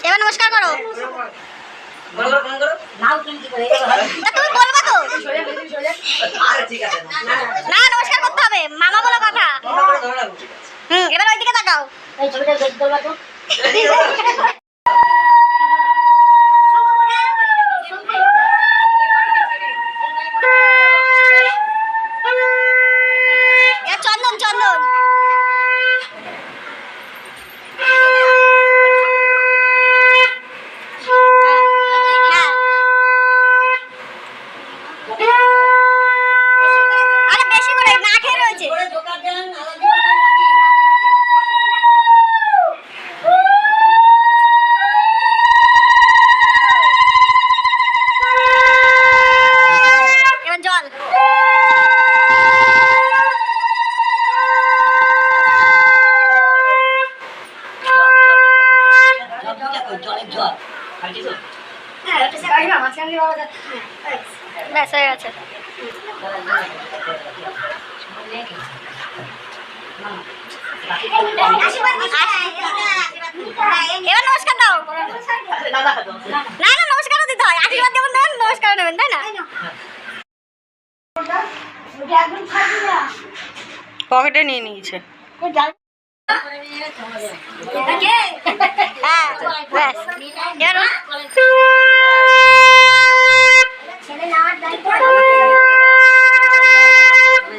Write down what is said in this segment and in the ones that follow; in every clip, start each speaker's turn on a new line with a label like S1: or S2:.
S1: এবার নমস্কার করো। না নমস্কার করতে হবে, মামা বলো কথা। এবার ওইদিকে তাকাও। চন্দন চন্দন ব্যাস হয়ে গেছে। এবার নমস্কার দাও। না না নমস্কারও দিতে হয়, আশীর্বাদ যেমন দেবেন নমস্কার নেবেন, তাই না? পকেটে নিয়ে নিয়েছে। হ্যাঁ ব্যাস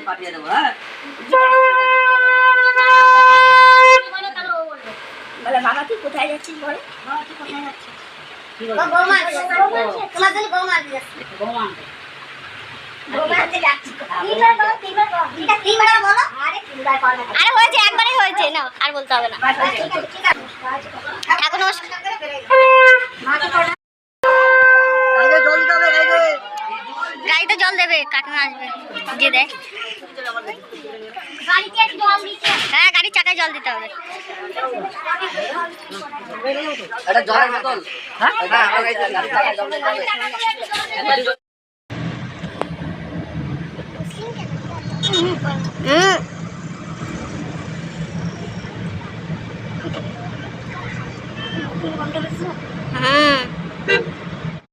S1: পাঠিয়ে দেবো। হ্যাঁ মামা তুই কোথায় যাচ্ছিস বল? কোথায় যাচ্ছিস? আরে হয়েছে, একবারই হয়েছে না, আর বলতে হবে না। এখন গাড়িতে জল দেবে, কাকিমা আসবে দিয়ে দেয়। হ্যাঁ গাড়ির চাকায় জল দিতে হবে। হুম